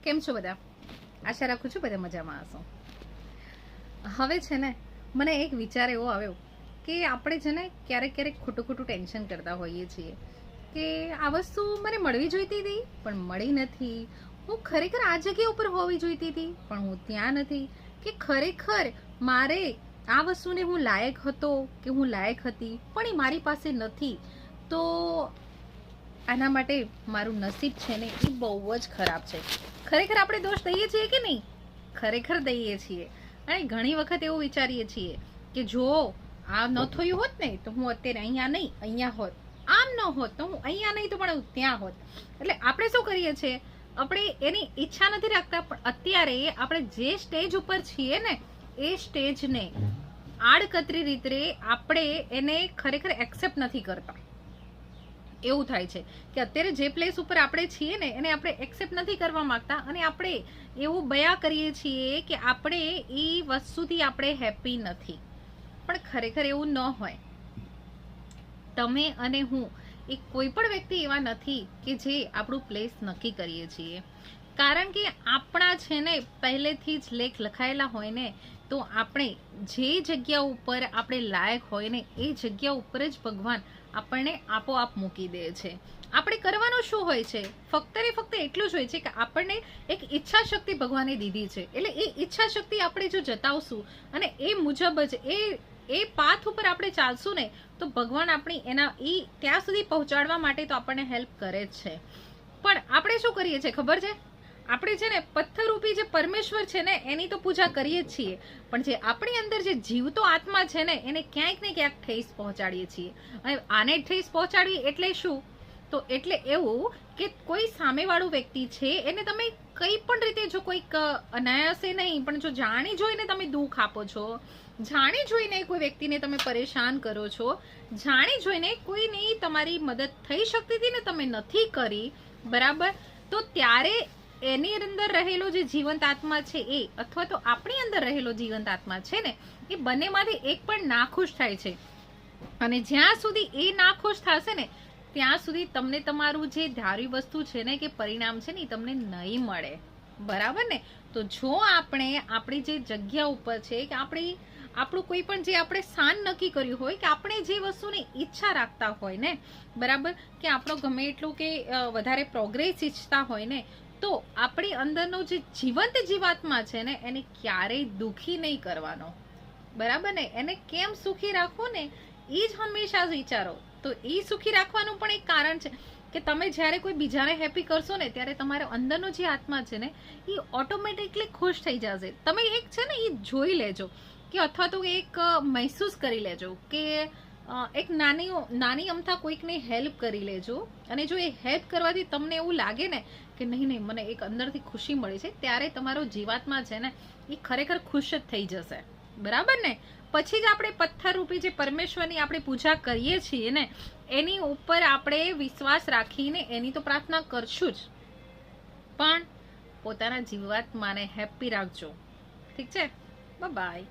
કેમ છો બધા? આશા રાખું છું બધા મજામાં હશો. હવે છે ને મને એક વિચાર એવો આવ્યો કે આપણે છે ને ક્યારેક ખોટું ટેન્શન કરતા હોઈએ છીએ કે આ વસ્તુ મને મળવી જોઈતી હતી પણ મળી નથી, હું ખરેખર આ જગ્યા ઉપર હોવી જોઈતી હતી પણ હું ત્યાં નથી, કે ખરેખર મારે આ વસ્તુને હું લાયક હતો કે હું લાયક હતી પણ એ મારી પાસે નથી. તો આના માટે મારું નસીબ છે ને એ બહુ જ ખરાબ છે. ખરેખર આપણે દોષ દઈએ છીએ કે નહીં? ખરેખર દઈએ છીએ. અને ઘણી વખત એવું વિચારીએ છીએ કે જો આ ન થયું હોત ને તો હું અત્યારે અહીંયા નહીં અહીંયા હોત, આમ ન હોત તો હું અહીંયા નહીં તો પણ હું ત્યાં હોત. એટલે આપણે શું કરીએ છીએ, આપણે એની ઈચ્છા નથી રાખતા પણ અત્યારે આપણે જે સ્ટેજ ઉપર છીએ ને એ સ્ટેજને આડકતરી રીતે આપણે એને ખરેખર એક્સેપ્ટ નથી કરતા. એવું થાય છે કે અત્યારે જે પ્લેસ ઉપર આપણે છીએ ને એને આપણે એક્સેપ્ટ નથી કરવા માંગતા અને આપણે એવું બયા કરીએ છીએ કે આપણે એ વસ્તુથી આપણે હેપી નથી. પણ ખરેખર એવું ન હોય. તમે અને હું એ કોઈ પણ વ્યક્તિ એવા નથી કે જે આપણું પ્લેસ નક્કી કરીએ છીએ. કારણ કે આપણા છે ને પહેલેથી જ લેખ લખાયેલા હોય ને તો આપણે જે જગ્યા ઉપર આપણે લાયક હોય ને એ જગ્યા ઉપર જ ભગવાન આપણને આપોઆપ મૂકી દે છે. આપણે કરવાનું શું હોય છે? ફક્ત ને ફક્ત એટલું જ હોય છે કે આપણને એક ઈચ્છા શક્તિ ભગવાને દીધી છે. એટલે એ ઈચ્છા શક્તિ આપણે જો જતાવશું અને એ મુજબ જ એ પાથ ઉપર આપણે ચાલશું ને તો ભગવાન આપણી એના ત્યાં સુધી પહોંચાડવા માટે તો આપણને હેલ્પ કરે જ છે. પણ આપણે શું કરીએ છીએ ખબર છે? આપણે છે ને પથ્થરરૂપી જે પરમેશ્વર છે ને એની તો પૂજા કરીએ જ છીએ પણ જે આપણી અંદર જે જીવતો આત્મા છે ને એને ક્યાંક ને ક્યાંક ઠેસ પહોંચાડીએ છીએ. અને આને ઠેસ પહોંચાડવી એટલે શું? તો એટલે એવું કે કોઈ સામેવાળું વ્યક્તિ છે એને તમે કઈ પણ રીતે જો કોઈક અનાયાસે નહીં પણ જો જાણી જોઈને તમે દુઃખ આપો છો, જાણી જોઈને કોઈ વ્યક્તિને તમે પરેશાન કરો છો, જાણી જોઈને કોઈની તમારી મદદ થઈ શકતી હતી ને તમે નથી કરી, બરાબર? તો ત્યારે એની અંદર રહેલો જે જીવંત આત્મા છે એ અથવા તો આપણી અંદર રહેલો જીવંત આત્મા છે ને એ બંનેમાંથી એક પણ નાખુશ થાય છે. અને જ્યાં સુધી એ નાખુશ થશે ને ત્યાં સુધી તમને તમારું જે ધારી વસ્તુ છે ને કે પરિણામ છે ને એ તમને નહીં મળે, બરાબર ને? તો જો આપણે આપણી જે જગ્યા ઉપર છે કે આપણું કોઈ પણ જે આપણે સ્થાન નક્કી કર્યું હોય કે આપણે જે વસ્તુની ઈચ્છા રાખતા હોય ને, બરાબર, કે આપણો ગમે એટલું કે વધારે પ્રોગ્રેસ ઈચ્છતા હોય ને તો આપણી અંદરનો જે જીવંત જીવાત્મા છે ને એને ક્યારેય દુઃખી નહીં કરવાનો, બરાબર ને? એને કેમ સુખી રાખવું ને એ જ હંમેશા વિચારો. તો એ સુખી રાખવાનું પણ એક કારણ છે કે તમે જ્યારે કોઈ બીજાને હેપી કરશો ને ત્યારે તમારો અંદરનો જે આત્મા છે ને એ ઓટોમેટિકલી ખુશ થઈ જશે. તમે એક છે ને એ જોઈ લેજો કે અથવા તો એક મહેસૂસ કરી લેજો કે એક નાની અમથા કોઈકને હેલ્પ કરી લેજો અને જો એ હેલ્પ કરવાથી તમને એવું લાગે ને કે નહીં મને એક અંદરથી ખુશી મળે છે ત્યારે તમારો જીવાત્મા છે ને એ ખરેખર ખુશ જ થઈ જશે, બરાબર ને? પછી જ આપણે પથ્થરરૂપી જે પરમેશ્વરની આપણે પૂજા કરીએ છીએ ને એની ઉપર આપણે વિશ્વાસ રાખીને એની તો પ્રાર્થના કરશું જ પણ પોતાના જીવાત્માને હેપી રાખજો. ઠીક છે? બાય.